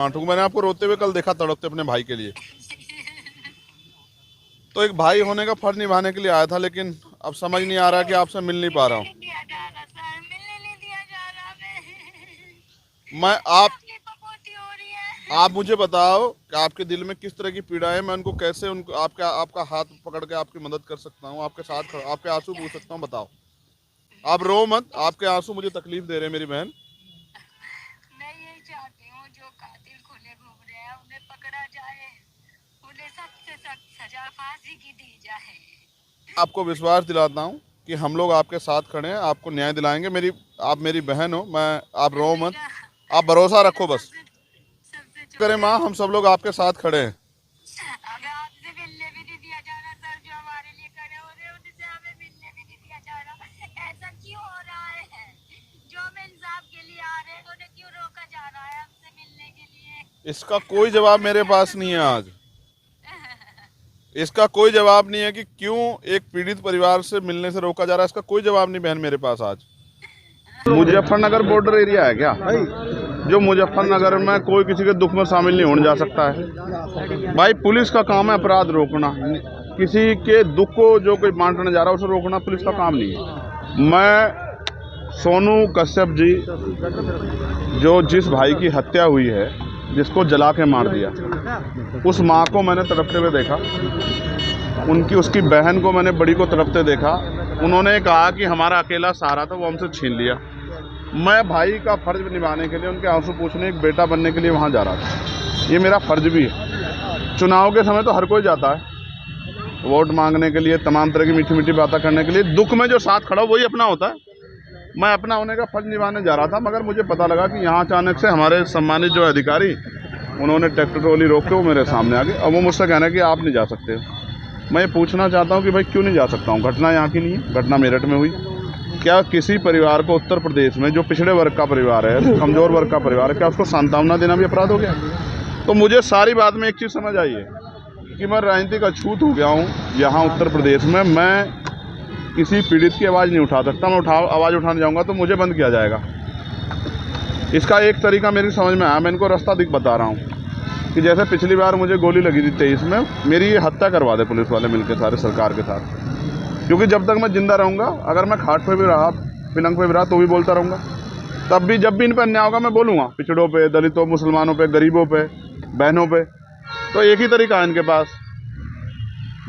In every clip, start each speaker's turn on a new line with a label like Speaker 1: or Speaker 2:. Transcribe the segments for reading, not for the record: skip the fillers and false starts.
Speaker 1: Onto, मैंने आपको रोते हुए कल देखा, तड़पते अपने भाई के लिए। तो एक भाई होने का फर्ज निभाने के लिए आया था, लेकिन अब समझ नहीं आ रहा कि आपसे मिल नहीं पा रहा हूँ।
Speaker 2: मिलने नहीं दिया जा रहा
Speaker 1: मैं आप
Speaker 2: तकलीफ बहुत ही हो रही है।
Speaker 1: आप मुझे बताओ कि आपके दिल में किस तरह की पीड़ा है। मैं उनको कैसे उनको आपका हाथ पकड़ के आपकी मदद कर सकता हूँ, आपके साथ आपके आंसू पूछ सकता हूँ। बताओ, आप रो मत, आपके आंसू मुझे तकलीफ दे रहे हैं मेरी बहन।
Speaker 2: मैं यही चाहती हूँ जो कातिल खुले घूम रहे हैं उन्हें पकड़ा जाए, उन्हें सख्त से सख्त सजा फांसी की दी जाए।
Speaker 1: आपको विश्वास दिलाता हूँ कि हम लोग आपके साथ खड़े हैं, आपको न्याय दिलाएंगे। आप मेरी बहन हो। आप रो मत,
Speaker 2: मेरा
Speaker 1: आप भरोसा
Speaker 2: मेरा
Speaker 1: रखो बस।
Speaker 2: सबसे सबसे
Speaker 1: करें
Speaker 2: छोटा
Speaker 1: माँ, हम सब लोग आपके साथ खड़े हैं।
Speaker 2: हमें आपसे मिलने भी नहीं दिया जा रहा सर, जो हमारे लिए खड़े हो रहे हैं उनसे हमें मिलने भी नहीं दिया जा रहा। ऐसा क्यों हो रहा है? जो हम इंसाफ के लिए आ रहे हैं उन्हें क्यों रोका जा रहा है हमसे मिलने के लिए?
Speaker 1: इसका कोई जवाब
Speaker 2: हमें
Speaker 1: मेरे
Speaker 2: क्या
Speaker 1: पास नहीं है
Speaker 2: कसूर?
Speaker 1: आज। इसका कोई जवाब नहीं है कि क्यों एक पीड़ित परिवार से मिलने से रोका जा रहा है। इसका कोई जवाब नहीं बहन मेरे पास आज। मुजफ्फरनगर बॉर्डर एरिया है क्या जो मुजफ्फरनगर में कोई किसी के दुख में शामिल नहीं होने जा सकता है? भाई, पुलिस का काम है अपराध रोकना। किसी के दुख को जो कोई बांटने जा रहा है उसे रोकना पुलिस का काम नहीं है। मैं सोनू कश्यप जी, जो जिस भाई की हत्या हुई है, जिसको जला के मार दिया, उस माँ को मैंने तड़पते हुए देखा। उसकी बहन को मैंने बड़ी को तड़पते देखा। उन्होंने कहा कि हमारा अकेला सहारा था, वो हमसे छीन लिया। मैं भाई का फर्ज निभाने के लिए, उनके आंसू पूछने, एक बेटा बनने के लिए वहाँ जा रहा था। ये मेरा फर्ज भी है। चुनाव के समय तो हर कोई जाता है वोट मांगने के लिए, तमाम तरह की मीठी मीठी बातें करने के लिए। दुख में जो साथ खड़ा वही अपना होता है। मैं अपना होने का फर्ज निभाने जा रहा था, मगर मुझे पता लगा कि यहाँ अचानक से हमारे सम्मानित जो अधिकारी, उन्होंने ट्रैक्टर ट्रॉली रोक के वो मेरे सामने आ गए। अब वो मुझसे कहना है कि आप नहीं जा सकते। मैं ये पूछना चाहता हूँ कि भाई क्यों नहीं जा सकता हूँ? घटना यहाँ की नहीं है, घटना मेरठ में हुई। क्या किसी परिवार को उत्तर प्रदेश में, जो पिछड़े वर्ग का परिवार है, कमज़ोर वर्ग का परिवार है, क्या उसको सांत्वना देना भी अपराध हो गया? तो मुझे सारी बात में एक चीज़ समझ आई है कि मैं राजनीतिक अछूत हो गया हूँ यहाँ उत्तर प्रदेश में। मैं किसी पीड़ित की आवाज़ नहीं उठा सकता। मैं आवाज़ उठाने जाऊँगा तो मुझे बंद किया जाएगा। इसका एक तरीका मेरी समझ में आया। मैं इनको रास्ता बता रहा हूँ कि जैसे पिछली बार मुझे गोली लगी थी 23 में, मेरी ये हत्या करवा दे पुलिस वाले मिलकर सारे सरकार के साथ। क्योंकि जब तक मैं जिंदा रहूँगा, अगर मैं खाट पे भी रहा, पिलंग पे भी रहा, तो भी बोलता रहूँगा। तब भी जब भी इन पर अन्याय होगा मैं बोलूँगा, पिछड़ों पे, दलितों, मुसलमानों पे, गरीबों पे, बहनों पे। तो एक ही तरीका है इनके पास।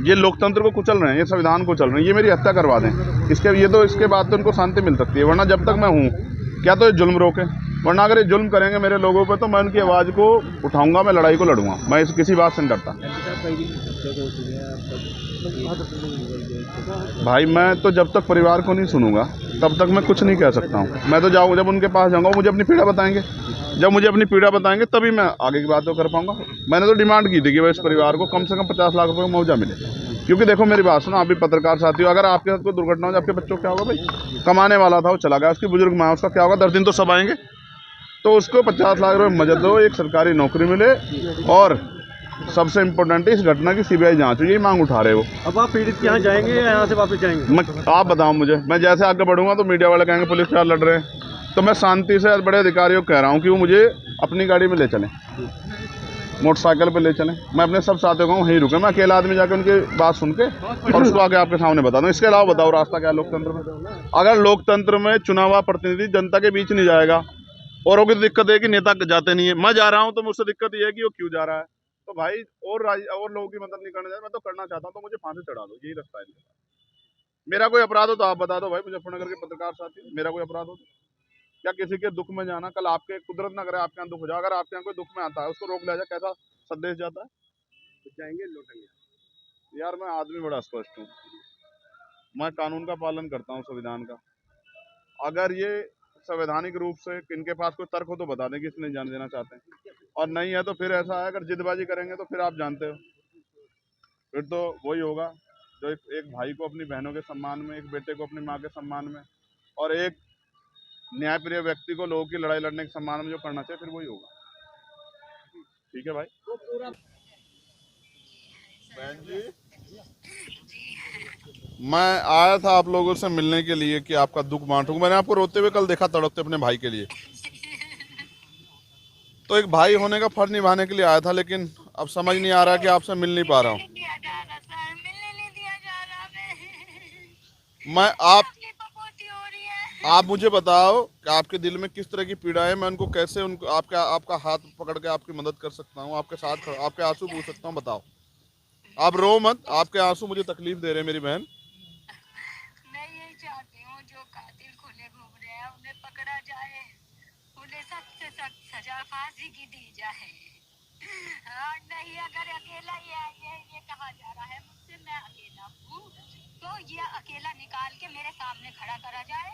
Speaker 1: ये लोकतंत्र को कुचल रहे हैं, ये संविधान को चल रहे हैं। ये मेरी हत्या करवा दें, इसके बाद तो उनको शांति मिल सकती है। वरना जब तक मैं हूँ, क्या तो ये जुल्म रोके, वरना अगर ये जुल्म करेंगे मेरे लोगों पे, तो मैं उनकी आवाज़ को उठाऊंगा, मैं लड़ाई को लड़ूंगा। मैं किसी बात से नहीं डरता भाई। मैं तो जब तक परिवार को नहीं सुनूंगा तब तक मैं कुछ नहीं कह सकता हूँ। मैं तो जाऊँ, जब उनके पास जाऊँगा, मुझे अपनी पीड़ा बताएंगे। जब मुझे अपनी पीड़ा बताएंगे तभी मैं आगे की बात तो कर पाऊंगा। मैंने तो डिमांड की थी कि भाई इस परिवार को कम से कम 50 लाख रुपए का मुआवजा मिले। क्योंकि देखो मेरी बात सुनो, आप भी पत्रकार साथी हो, अगर आपके साथ कोई दुर्घटना हो, आपके बच्चों को क्या होगा? भाई, कमाने वाला था, वो चला गया, उसकी बुजुर्ग माँ, उसका क्या होगा? 10 दिन तो सब आएंगे। तो उसको 50 लाख रुपये मदद दो, एक सरकारी नौकरी मिले, और सबसे इम्पोर्टेंट है इस घटना की सीबीआई जांच हो। यही मांग उठा रहे हो।
Speaker 3: अब आप पीड़ित के यहाँ जाएंगे या यहाँ से वापस जाएंगे?
Speaker 1: आप बताओ मुझे। मैं जैसे आगे बढ़ूंगा तो मीडिया वाले कहेंगे पुलिस प्यार लड़ रहे हैं। तो मैं शांति से बड़े अधिकारियों को कह रहा हूँ कि वो मुझे अपनी गाड़ी में ले चलें, मोटरसाइकिल पे ले चलें। मैं अपने सब साथियों को वहीं रुके, मैं अकेला आदमी जाकर उनकी बात सुन के और उसको आगे आपके सामने बता दूँ। इसके अलावा बताओ रास्ता क्या है लोकतंत्र में? अगर लोकतंत्र में चुनावा प्रतिनिधि जनता के बीच नहीं जाएगा, औरों की दिक्कत है कि नेता जाते नहीं है, मैं जा रहा हूँ तो मुझसे दिक्कत ये है कि वो क्यों जा रहा है। तो भाई, और लोगों की मदद नहीं करना चाहिए। मैं तो करना चाहता हूँ, तो मुझे फांसी चढ़ा दो, यही रास्ता है। मेरा कोई अपराध हो तो आप बता दो भाई, मुजफ्फरनगर के पत्रकार साथी, मेरा कोई अपराध हो तो? क्या किसी के दुख में जाना, कल आपके, कुदरत ना करे आपके यहाँ दुख हो जाए, अगर आपके यहाँ कोई दुख में आता है उसको रोक लिया जाए, कैसा संदेश जाता है?
Speaker 3: तो जाएंगे लौटेंगे।
Speaker 1: यार, मैं आदमी बड़ा स्पष्ट हूँ। मैं कानून का पालन करता हूँ, संविधान का। अगर ये संवैधानिक रूप से इनके पास कोई तर्क हो तो बता दें कि इसमें जान देना चाहते हैं, और नहीं है तो फिर ऐसा है, अगर जिदबाजी करेंगे तो फिर आप जानते हो, फिर तो वही होगा जो एक भाई को अपनी बहनों के सम्मान में, एक बेटे को अपनी माँ के सम्मान में, और एक न्यायप्रिय व्यक्ति को लोगों की लड़ाई लड़ने के सम्मान में जो करना चाहिए, फिर वही होगा। ठीक है भाई। बहन जी, मैं आया था आप लोगों से मिलने के लिए कि आपका दुख बांटूं। मैंने आपको रोते हुए कल देखा, तड़पते अपने भाई के लिए। तो एक भाई होने का फर्ज निभाने के लिए आया था, लेकिन अब समझ नहीं आ रहा कि आपसे मिल नहीं पा रहा हूँ।
Speaker 2: नहीं दिया जा रहा सर, मिलने नहीं दिया जा रहा।
Speaker 1: मैं आप
Speaker 2: तकलीफ बहुत ही हो रही है।
Speaker 1: आप मुझे बताओ कि आपके दिल में किस तरह की पीड़ा है, मैं उनको कैसे उनको आपका हाथ पकड़ के आपकी मदद कर सकता हूँ, आपके साथ आपके आंसू पूछ सकता हूँ। बताओ, आप रो मत, आपके आंसू मुझे तकलीफ दे रहे हैं मेरी बहन।
Speaker 2: मैं यही चाहती हूँ जो कातिल खुले घूम रहे हैं उन्हें पकड़ा जाए, उन्हें सख्त से सख्त सजा फांसी की दी जाए। और नहीं, अगर अकेला ये कहा जा रहा है मुझसे मैं अकेला हूँ, तो ये अकेला निकाल के मेरे सामने खड़ा करा जाए।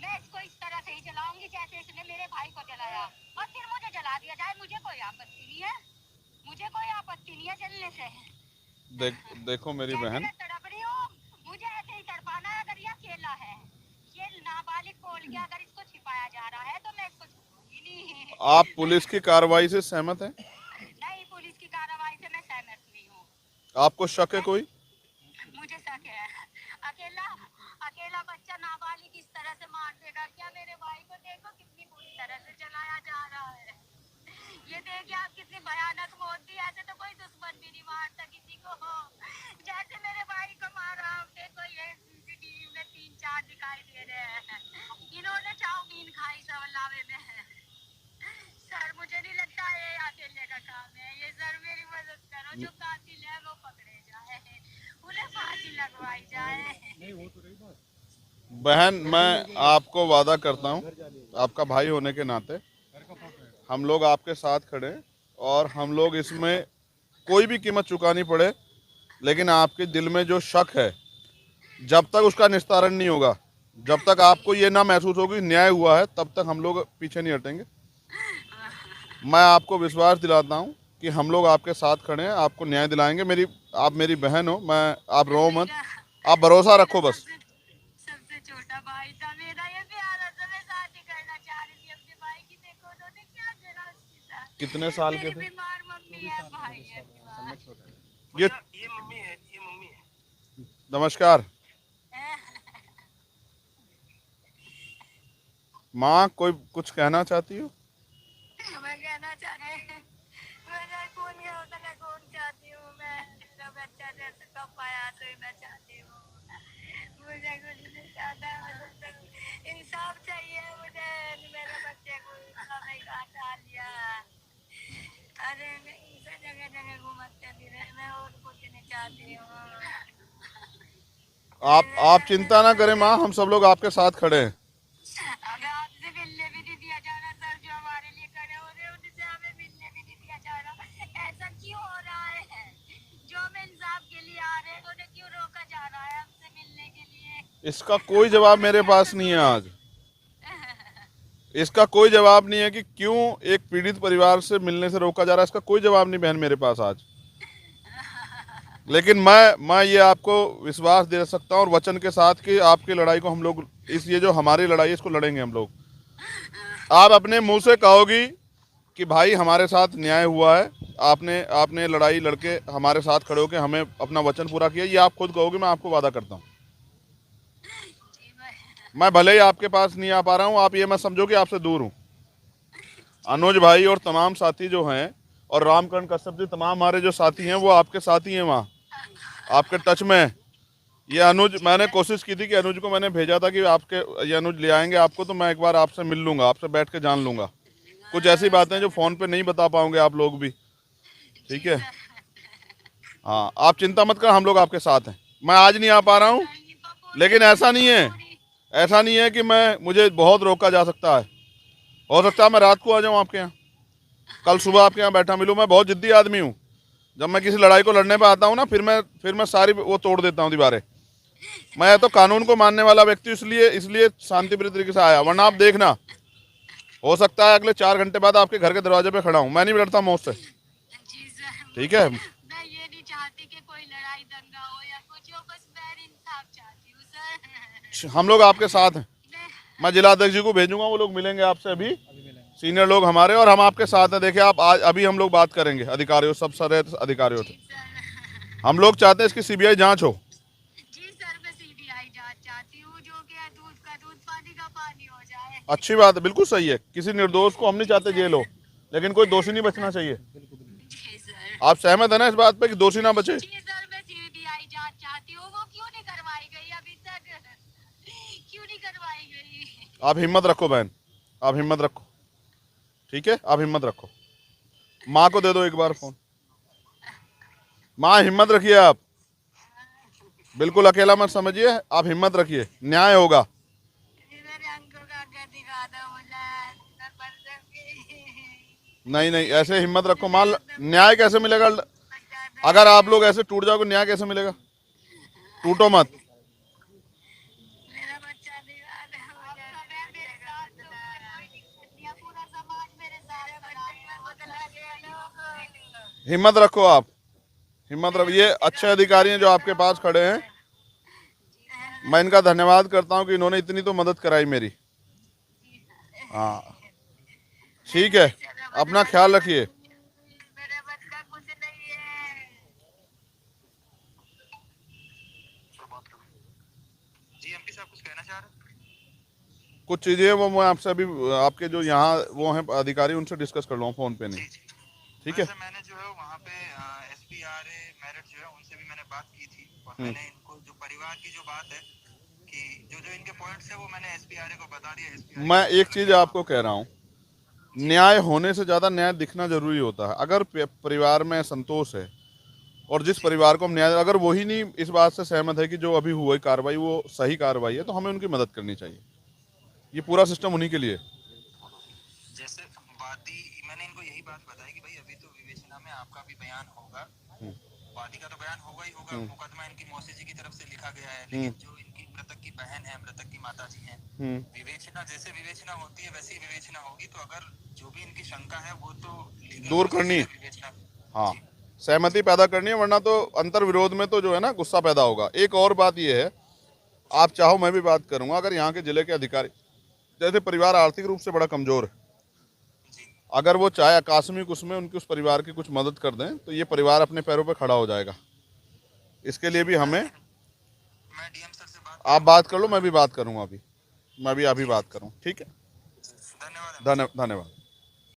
Speaker 2: मैं इसको इस तरह से ही जलाऊंगी जैसे इसने मेरे भाई को जलाया, और फिर मुझे जला दिया जाए। मुझे कोई आपत्ति नहीं है, मुझे कोई आपत्ति नहीं है जलने से।
Speaker 1: देखो मेरी
Speaker 2: जैसे
Speaker 1: बहन,
Speaker 2: मैं तड़प रही हूँ, मुझे ऐसे ही तड़पाना है। अगर ये अकेला है, ये नाबालिग बोल के अगर इसको छिपाया जा रहा है तो मैं इसको छोड़ूंगी नहीं।
Speaker 1: आप पुलिस की कार्रवाई से सहमत हैं?
Speaker 2: नहीं, पुलिस की कार्रवाई से मैं सहमत नहीं हूँ।
Speaker 1: आपको शक है कोई?
Speaker 2: मुझे शक है। अकेला अकेला बच्चा नाबालिग इस तरह से मार देगा क्या? मेरे भाई को देखो कितनी बुरी तरह से जलाया जा रहा है। ये देखिए आप, कितनी भयानक मौत दी। ऐसे तो कोई दुश्मन भी नहीं मारता किसी को जैसे मेरे भाई को मारा। देखो ये सीसीटीवी में 3-4 दिखाई दे रहे हैं। इन्होंने चाउमीन खाई सब लावे में। सर मुझे नहीं लगता ये अकेले का काम है। ये सर मेरी मदद करो, जो कातिल है वो पकड़े जाए, उन्हें फांसी लगवाई जाए।
Speaker 1: बहन, मैं आपको वादा करता हूँ, आपका भाई होने के नाते हम लोग आपके साथ खड़े हैं, और हम लोग इसमें कोई भी कीमत चुकानी पड़े, लेकिन आपके दिल में जो शक है, जब तक उसका निस्तारण नहीं होगा, जब तक आपको ये ना महसूस होगी न्याय हुआ है, तब तक हम लोग पीछे नहीं हटेंगे। मैं आपको विश्वास दिलाता हूँ कि हम लोग आपके साथ खड़े हैं, आपको न्याय दिलाएंगे। आप मेरी बहन हो, आप रो मत, आप भरोसा रखो बस।
Speaker 2: सबसे छोटा भाई था मेरा, ये प्यारा था। मैं शादी करना चाह रही थी अपने भाई की। देखो उन्होंने क्या करा उसके साथ।
Speaker 1: कितने साल के
Speaker 2: मेरी
Speaker 1: थे?
Speaker 2: बीमार मम्मी है, भाई है बीमार।
Speaker 1: ये मम्मी है। नमस्कार माँ, कोई कुछ कहना चाहती हो?
Speaker 2: मैं कहना चाहती हूँ, मैं कौन ये होता है, कौन चाहती हूँ मैं। मेरा बच्चा जैसे कब पाया तो ही मैं चाहती हूँ। मुझे कुछ नहीं चाहता, मुझे इंसाफ चाहिए। मुझे मेरे बच्चे को नहीं हटा लिया। अरे जगह जगह घूमते फिरे, मैं और कुछ नहीं चाहती हूँ।
Speaker 1: आप चिंता ना करें माँ, हम सब लोग आपके साथ खड़े हैं।
Speaker 2: अगर आपसे मिलने भी नहीं दिया जा रहा सर, जो हमारे लिए खड़े हो रहे हैं उनसे हमें मिलने भी नहीं दिया जा रहा। ऐसा क्यों हो रहा है? जो हम इंसाफ के लिए आ रहे हैं उन्हें क्यों रोका जा रहा है हमसे मिलने के लिए?
Speaker 1: इसका कोई जवाब मेरे पास नहीं है आज। इसका कोई जवाब नहीं है कि क्यों एक पीड़ित परिवार से मिलने से रोका जा रहा है। इसका कोई जवाब नहीं बहन मेरे पास आज। लेकिन मैं ये आपको विश्वास दे सकता हूँ और वचन के साथ कि आपकी लड़ाई को हम लोग, ये जो हमारी लड़ाई है इसको लड़ेंगे हम लोग। आप अपने मुंह से कहोगी कि भाई हमारे साथ न्याय हुआ है, आपने लड़ाई लड़के हमारे साथ खड़े होकर हमें अपना वचन पूरा किया, ये आप खुद कहोगे। मैं आपको वादा करता हूँ। मैं भले ही आपके पास नहीं आ पा रहा हूँ, आप ये मत समझो कि आपसे दूर हूँ। अनुज भाई और तमाम साथी जो हैं, और रामकरण कश्यप जी, तमाम हमारे जो साथी हैं वो आपके साथी हैं, वहाँ आपके टच में है। ये अनुज, मैंने कोशिश की थी कि अनुज को मैंने भेजा था कि ये अनुज ले आएंगे आपको, तो मैं एक बार आपसे मिल लूँगा, आपसे बैठ के जान लूँगा। कुछ ऐसी बातें जो फ़ोन पे नहीं बता पाओगे आप लोग भी, ठीक है? हाँ, आप चिंता मत कर, हम लोग आपके साथ हैं। मैं आज नहीं आ पा रहा हूँ, लेकिन ऐसा नहीं है कि मुझे बहुत रोका जा सकता है। हो सकता है मैं रात को आ जाऊँ आपके यहाँ, कल सुबह आपके यहाँ बैठा मिलूँ। मैं बहुत जिद्दी आदमी हूँ। जब मैं किसी लड़ाई को लड़ने पे आता हूँ ना, फिर मैं सारी वो तोड़ देता हूँ दीवारें। मैं तो कानून को मानने वाला व्यक्ति, इसलिए शांतिप्रिय तरीके से आया। वरना आप देखना, हो सकता है अगले 4 घंटे बाद आपके घर के दरवाजे पे खड़ा हूँ। मैं नहीं लड़ता मौत से, ठीक है?
Speaker 2: मैं ये नहीं चाहती कि कोई लड़ाई दंगा हो या कुछ हो, बस मैं इंसाफ चाहती हूँ सर।
Speaker 1: हम लोग आपके साथ हैं। मैं जिला अध्यक्ष जी को भेजूंगा, वो लोग मिलेंगे आपसे, अभी सीनियर लोग हमारे, और हम आपके साथ हैं। देखिए आप, आज अभी हम लोग बात करेंगे अधिकारियों, सब सारे अधिकारियों से। हम लोग चाहते हैं इसकी सीबीआई जांच हो।
Speaker 2: जी सर, मैं सीबीआई जांच चाहती हूँ, जो कि दूध का दूध पानी का पानी हो जाए।
Speaker 1: अच्छी बात है, बिल्कुल सही है। किसी निर्दोष को हम नहीं चाहते जेल हो। लेकिन कोई दोषी नहीं बचना चाहिए।
Speaker 2: जी सर।
Speaker 1: आप सहमत है ना इस बात पे कि दोषी ना बचे?
Speaker 2: जी सर, मैं सीबीआई जांच चाहती हूँ, वो क्यों नहीं करवाई गई अभी तक? क्यों नहीं करवाई गई?
Speaker 1: आप हिम्मत रखो बहन, आप हिम्मत रखो, ठीक है, आप हिम्मत रखो। माँ को दे दो एक बार फोन। माँ हिम्मत रखिए, आप बिल्कुल अकेला मत समझिए, आप हिम्मत रखिए, न्याय होगा।
Speaker 2: मेरे अंकल का क्या दिखा दो मुझे, सर बन सकती।
Speaker 1: नहीं नहीं, ऐसे हिम्मत रखो माँ, न्याय कैसे मिलेगा? अगर आप लोग ऐसे टूट जाओगे, न्याय कैसे मिलेगा? टूटो मत।
Speaker 2: मेरा बच्चा दिखा दो मुझे। मेरे साथ तो कोई दिक्कत नहीं है, पूरा समाज मेरे सारे बदला गया लोग।
Speaker 1: हिम्मत रखो आप, हिम्मत रखो। ये अच्छे अधिकारी हैं जो आपके पास खड़े हैं, मैं इनका धन्यवाद करता हूं कि इन्होंने इतनी तो मदद कराई मेरी। हाँ ठीक है, अपना ख्याल रखिए।
Speaker 2: मेरे बच्चा कुछ नहीं है।
Speaker 4: जी एमपी साहब कुछ कहना चाह रहे हैं?
Speaker 1: कुछ चीजें वो मैं आपसे अभी आपके जो यहाँ वो हैं अधिकारी, उनसे डिस्कस कर लूँ फोन पे, नहीं ठीक है?
Speaker 4: वैसे मैंने जो है वहाँ पे एसपीआरए मेरठ जो है उनसे भी मैंने बात की थी और मैंने इनको जो परिवार की जो बात है कि जो जो इनके पॉइंट्स है वो मैंने एसपीआरए को बता दिया। एसपीआरए
Speaker 1: मैं एक चीज आपको कह रहा हूँ, न्याय होने से ज्यादा न्याय दिखना जरूरी होता है। अगर परिवार में संतोष है और जिस परिवार को हम न्याय, अगर वही नहीं इस बात से सहमत है कि जो अभी हुई कार्रवाई वो सही कार्रवाई है, तो हमें उनकी मदद करनी चाहिए। ये पूरा सिस्टम उन्हीं के लिए।
Speaker 4: जैसे वादी, मैंने इनको यही बात बताई कि भाई अभी तो विवेचना में आपका भी बयान होगा, वादी का तो बयान होगा ही होगा। मुकदमा इनकी मौसी जी की तरफ से लिखा गया है, लेकिन जो इनकी मृतक की बहन है, मृतक की माता जी है, विवेचना जैसे विवेचना होती है वैसी विवेचना होगी। तो अगर जो भी इनकी शंका है वो तो
Speaker 1: दूर करनी है।
Speaker 4: विवेचना।
Speaker 1: हाँ, सहमति पैदा करनी है, वरना तो अंतर विरोध में तो जो है ना गुस्सा पैदा होगा। एक और बात ये है, आप चाहो मैं भी बात करूंगा, अगर यहाँ के जिले के अधिकारी, जैसे परिवार आर्थिक रूप से बड़ा कमजोर है, अगर वो चाहे आकस्मिक उसमें उनकी उस परिवार की कुछ मदद कर दें तो ये परिवार अपने पैरों पर खड़ा हो जाएगा। इसके लिए भी हमें,
Speaker 4: मैं डीएम सर से
Speaker 1: आप बात कर लो, मैं भी बात करूंगा, अभी मैं भी अभी बात करूँ, ठीक है?
Speaker 4: धन्यवाद।
Speaker 1: धन्यवाद।